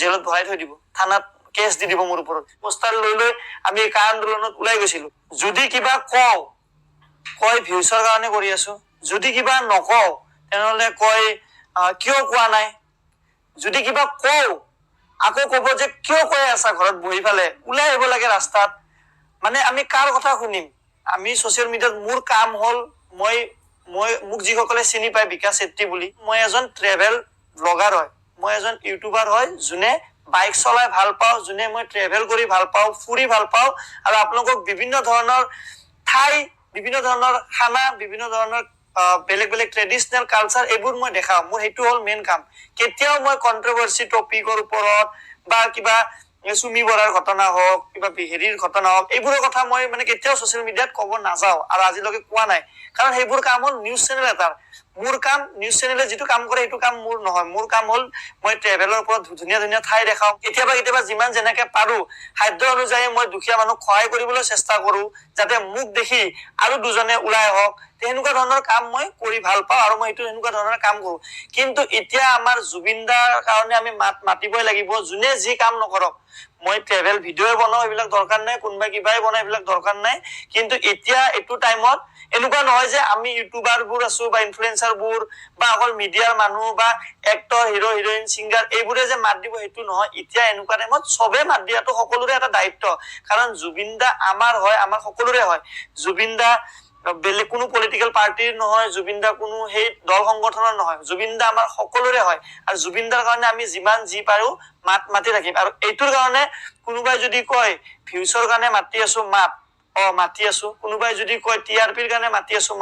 জেলত ভৰাই থৈ দিব, থানাত কেছ দি দিব মোৰ ওপৰত। পোষ্টাৰ লৈ লৈ আমি কা আন্দোলনত ওলাই গৈছিলো। যদি কিবা কয় ভিউচৰ কাৰণে কৰি আছো, যদি কিবা নকওঁ তেনেহলে কয় কিয় কোৱা নাই, যদি কিবা কওঁ আকৌ কব যে কিয় কৈ আছা ঘৰত বহি ফালে, ওলাই আহিব লাগে ৰাস্তাত। মানে আমি কাৰ কথা শুনিম? আমি ছচিয়েল মিডিয়াত মোৰ কাম হল, মোক যিসকলে চিনি পায় বিকাশ চেত্ৰী বুলি, মই এজন ট্ৰেভেল ব্লগাৰ হয়, মই এজন ইউটিউবাৰ হয়, যোনে বাইক চলাই ভাল পাওঁ, যোনে মই ট্ৰেভেল কৰি ভাল পাওঁ, ফুৰি ভাল পাওঁ, আৰু আপোনালোকক বিভিন্ন ধৰণৰ ঠাই, বিভিন্ন ধৰণৰ খানা, বিভিন্ন ধৰণৰ বেলেগ বেলেগ ট্ৰেডিচনেল কালচাৰ এইবোৰ মই দেখাওঁ। মোৰ সেইটো হ'ল মেইন কাম। কেতিয়াও মই কন্ট্ৰভাৰ্চি টপিকৰ ওপৰত বা কিবা চুমি বৰাৰ ঘটনা হওক, কিবা হেৰিৰ ঘটনা হওক, এইবোৰৰ কথা মই মানে কেতিয়াও ছচিয়েল মিডিয়াত কব নাযাওঁ, আৰু আজিলৈকে কোৱা নাই। কাৰণ সেইবোৰ কাম হ'ল নিউজ চেনেল এটাৰ। মোৰ কাম, নিউজ চেনেলে যিটো কাম কৰে সেইটো কাম মোৰ নহয়। মোৰ কাম হ'ল মই ট্ৰেভেলৰ ওপৰত ধুনীয়া ধুনীয়া ঠাই দেখাওঁ, কেতিয়াবা যিমান যেনেকে পাৰো সাধ্য অনুযায়ী মই দুখীয়া মানুহক সহায় কৰিবলৈ চেষ্টা কৰো, যাতে মোক দেখি আৰু দুজনে ওলাই আহক। তেনেকুৱা ধৰণৰ কাম মই কৰি ভাল পাওঁ, আৰু মই এনেকুৱা ধৰণৰ কাম কৰো। কিন্তু এতিয়া আমাৰ জুবিন দাৰ কাৰণে আমি মাতিবই লাগিব, যোনে যি কাম নকৰক। মই ট্ৰেভেল ভিডিঅ বনাও, এইবিলাক দৰকাৰ নাই, কোনোবাই কিবাই বনাই, এইবিলাক দৰকাৰ নাই। কিন্তু এতিয়া এইটো টাইমত এনেকুৱা নহয় যে আমি ইউটিউবাৰ বোৰ আছো বা ইনফ্লুৱেঞ্চাৰ বোৰ বা অকল মিডিয়াৰ মানুহ বা এক্টৰ, হিৰো, হিৰইন, সিংগাৰ এইবোৰে যে মাত দিব সেইটো নহয়। এতিয়া এনেকুৱা টাইমত চবে মাত দিয়াটো সকলোৰে এটা দায়িত্ব। কাৰণ জুবিন দা আমাৰ হয়, আমাৰ সকলোৰে হয়। জুবিন দা বেলেগ কোনো পলিটিকেল পাৰ্টিৰ নহয়, জুবিন দা কোনো সেই দল সংগঠনৰ নহয়, জুবিন দা আমাৰ সকলোৰে হয়। আৰু জুবিন দাৰ কাৰণে আমি যিমান যি পাৰো মাতি ৰাখিম। আৰু এইটোৰ কাৰণে কোনোবাই যদি কয় ভিউচৰ কাৰণে মাতি আছো, মাতি আছো। কোনোবাই যদি কয় TRPৰ কাৰণে মাতি আছো,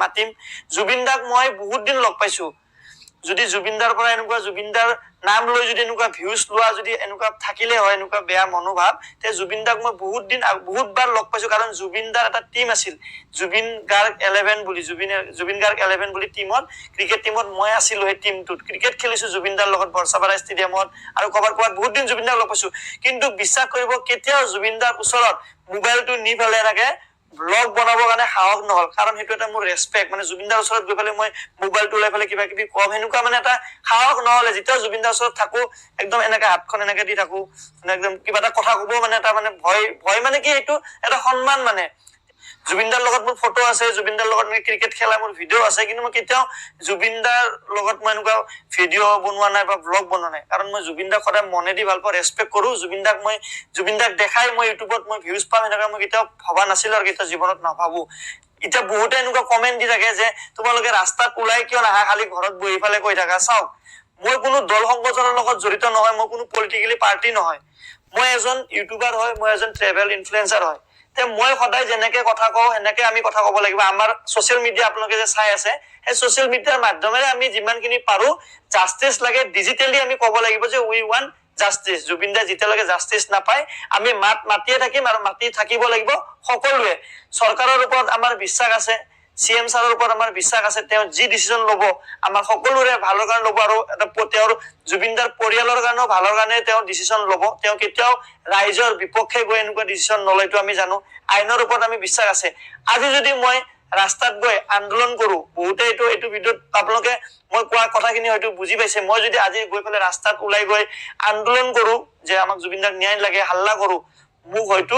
মাতিম। জুবিন দাক মই বহুত দিন লগ পাইছো। যদি জুবিন দাৰ পৰা এনেকুৱা, জুবিন দাৰ নাম লৈ যদি এনেকুৱা ভিউজ লোৱা যদি এনেকুৱা থাকিলে হয়, এনেকুৱা বেয়া মনোভাৱ, তে জুবিন দাক মই বহুতবাৰ লগ পাইছো। কাৰণ জুবিন দাৰ এটা টিম আছিল, জুবিন গাৰ্গ 11 বুলি, জুবিন গাৰ্গ 11 বুলি টিমত, ক্ৰিকেট টিমত মই আছিলো। সেই টিমটোত ক্ৰিকেট খেলিছো জুবিন দাৰ লগত বৰ্ষাপাৰা ষ্টেডিয়ামত, আৰু ক'বাত বহুত দিন জুবিন দাক লগ পাইছো। কিন্তু বিশ্বাস কৰিব, কেতিয়াও জুবিন দাৰ ওচৰত মোবাইলটো নি পেলাই এনেকে ব্লগ বনাবৰ কাৰণে সাহস নহল। কাৰণ সেইটো এটা মোৰ ৰেচপেক্ট। মানে জুবিন দাৰ ওচৰত গৈ পেলাই মই মোবাইলটো ওলাই পেলাই কিবা কিবি কম, সেনেকুৱা মানে এটা সাহস নহলে। যেতিয়া জুবিন দাৰ ওচৰত থাকো, একদম এনেকে হাতখন এনেকে দি থাকো, একদম কিবা এটা কথা কব মানে এটা মানে ভয় মানে কি, এইটো এটা সন্মান। মানে জুবিন দাৰ লগত মোৰ ফটো আছে, জুবিন দাৰ লগত ক্ৰিকেট খেলা মোৰ ভিডিঅ' আছে, কিন্তু মই কেতিয়াও জুবিন দাৰ লগত মই এনেকুৱা ভিডিঅ' বনোৱা নাই বা ব্লগ বনোৱা নাই। কাৰণ মই জুবিন দাক সদায় মনেদি ভাল পাওঁ, ৰেচপেক্ট কৰো। জুবিন দাক দেখাই মই ইউটিউবত মই ভিউজ পাম, এনেকুৱা মই কেতিয়াও ভবা নাছিলো, আৰু কেতিয়াও জীৱনত নাভাবো। এতিয়া বহুতে এনেকুৱা কমেন্ট দি থাকে যে তোমালোকে ৰাস্তাত ওলাই কিয় নাহা, খালি ঘৰত বহি ফালে কৈ থাকা। চাওক, মই কোনো দল সংগঠনৰ লগত জড়িত নহয়, মই কোনো পলিটিকেলি পাৰ্টি নহয়। মই এজন ইউটিউবাৰ হয়, মই এজন ট্ৰেভেল ইনফ্লুৱেঞ্চাৰ হয়। তে মই সদায় যেনেকে কথা কওঁ সেনেকে আমি কথা কব লাগিব। আমাৰ ছচিয়েল মিডিয়া আপোনালোকে যে চাই আছে, সেই ছচিয়েল মিডিয়াৰ মাধ্যমেৰে আমি যিমানখিনি পাৰো জাষ্টিচ লাগে, ডিজিটেলি আমি কব লাগিব যে উই ৱান্ট জাষ্টিচ। জুবিন দাই যেতিয়ালৈকে জাষ্টিচ নাপায় আমি মাতিয়ে থাকিম, আৰু মাতি থাকিব লাগিব সকলোৱে। চৰকাৰৰ ওপৰত আমাৰ বিশ্বাস আছে, CM ছাৰৰ ওপৰত আমাৰ বিশ্বাস আছে। তেওঁ যি ডিচিজন লব আমাৰ সকলোৰে ভালৰ কাৰণে লব, আৰু তেওঁৰ জুবিন দাৰ পৰিয়ালৰ কাৰণেও ভালৰ কাৰণে তেওঁ ডিচিজন লব। তেওঁ কেতিয়াও ৰাইজৰ বিপক্ষে গৈ এনেকুৱা ডিচিজন নলয়টো আমি জানো। আইনৰ ওপৰত আমি বিশ্বাস আছে। আজি যদি মই ৰাস্তাত গৈ আন্দোলন কৰো, বহুতে এইটো ভিডিঅ'ত আপোনালোকে মই কোৱা কথাখিনি হয়তো বুজি পাইছে। মই যদি আজি গৈ পেলাই ৰাস্তাত ওলাই গৈ আন্দোলন কৰো যে আমাক জুবিন দাক ন্যায় লাগে, হাল্লা কৰো, মোক হয়তো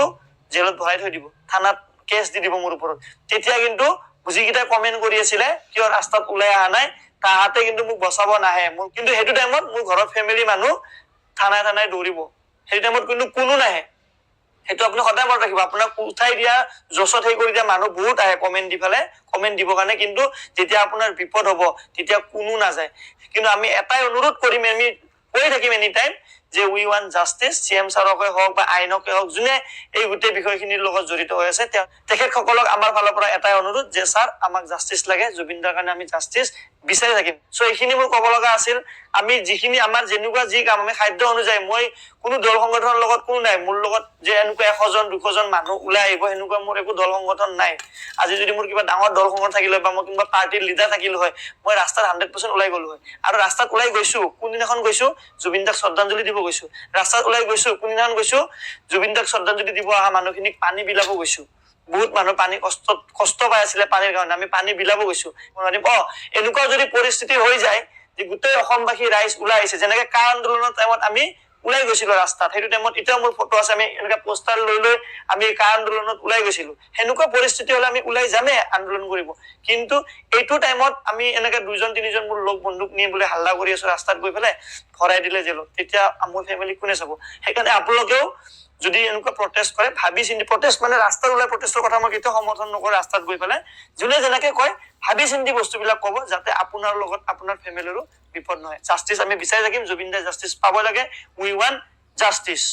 জেলত ভৰাই থৈ দিব, থানাত কেছ দি দিব মোৰ ওপৰত। তেতিয়া কিন্তু যিকেইটা কমেন্ট কৰি আছিলে কিয় ৰাস্তাত ওলাই অহা নাই, তাহাঁতে কিন্তু মোক বচাব নাহে। মোৰ কিন্তু সেইটো টাইমত মোৰ ঘৰৰ ফেমিলি মানুহ থানাই দৌৰিব, সেইটো টাইমত কিন্তু কোনো নাহে। সেইটো আপুনি সদায় মনত ৰাখিব। আপোনাক উঠাই দিয়া, জচত সেই কৰি দিয়া মানুহ বহুত আহে কমেন্ট দি পেলাই, কমেন্ট দিবৰ কাৰণে। কিন্তু যেতিয়া আপোনাৰ বিপদ হব তেতিয়া কোনো নাযায়। কিন্তু আমি এটাই অনুৰোধ কৰিম, আমি কৈ থাকিম এনি টাইম, যে উই ৱান্ট জাষ্টিচ। CM ছাৰকে হওক বা আইনকে হওক, যোনে এই গোটেই বিষয়খিনিৰ লগত জড়িত হৈ আছে, তেখেতসকলক আমাৰ ফালৰ পৰা এটাই অনুৰোধ যে ছাৰ আমাক জাষ্টিচ লাগে, জুবিন দাৰ কাৰণে আমি জাষ্টিচ বিচাৰি থাকিম। এইখিনি মোৰ কব লগা আছিল। আমি যিখিনি আমাৰ যেনেকুৱা যি কাম আমি সাধ্য অনুযায়ী, মই কোনো দল সংগঠনৰ লগত কোনো নাই। মোৰ লগত যে এনেকুৱা 100 জন 200 জন মানুহ ওলাই আহিব সেনেকুৱা মোৰ একো দল সংগঠন নাই। আজি যদি মোৰ কিবা ডাঙৰ দল সংগঠন থাকিলে বা মই কিবা পাৰ্টিৰ লিডাৰ থাকিলো হয়, মই ৰাস্তাত 100% ওলাই গলো হয়। আৰু ৰাস্তাত ওলাই গৈছো, কোনদিনাখন গৈছো, জুবিন দাক শ্ৰদ্ধাঞ্জলি দিব গৈছো। ৰাস্তাত ওলাই গৈছো, কোনদিনাখন গৈছো, জুবিন দাক শ্ৰদ্ধাঞ্জলি দিব অহা মানুহখিনিক পানী বিলাব গৈছো। বহুত মানুহ পানী কষ্ট পাই আছিলে পানীৰ কাৰণে, আমি পানী বিলাব গৈছো। এনেকুৱা যদি পৰিস্থিতি হৈ যায় যে গোটেই অসমবাসী ৰাইজ ওলাই আহিছে, যেনেকে কা আন্দোলনৰ টাইমত আমি ওলাই গৈছিলো ৰাস্তাত, সেইটো টাইমত এতিয়াও মোৰ ফটো আছে, আমি এনেকুৱা পোষ্টাৰ লৈ আমি কা আন্দোলনত ওলাই গৈছিলো। সেনেকুৱা পৰিস্থিতি হলে আমি ওলাই যামেই আন্দোলন কৰিব। কিন্তু এইটো টাইমত আমি এনেকে 2-3জন মোৰ লগ বন্ধুক নিয়ে বোলে হাল্লা কৰি আছো ৰাস্তাত গৈ পেলাই ভৰাই দিলে জেলত, তেতিয়া মোৰ ফেমিলি কোনে চাব? সেইকাৰণে আপোনালোকেও যদি এনেকুৱা প্ৰটেষ্ট কৰে ভাবি চিন্তি, প্ৰটেষ্ট মানে ৰাস্তাত ওলাই প্ৰটেষ্টৰ কথা মই কেতিয়াও সমৰ্থন নকৰো। ৰাস্তাত গৈ পেলাই যোনে যেনেকে কয় ভাবি চিন্তি বস্তুবিলাক কব, যাতে আপোনাৰ লগত আপোনাৰ ফেমিলিৰো বিপদ নহয়। জাষ্টিচ আমি বিচাৰি থাকিম, জুবিন দাই জাষ্টিচ পাব লাগে। উই ৱান্ট জাষ্টিচ।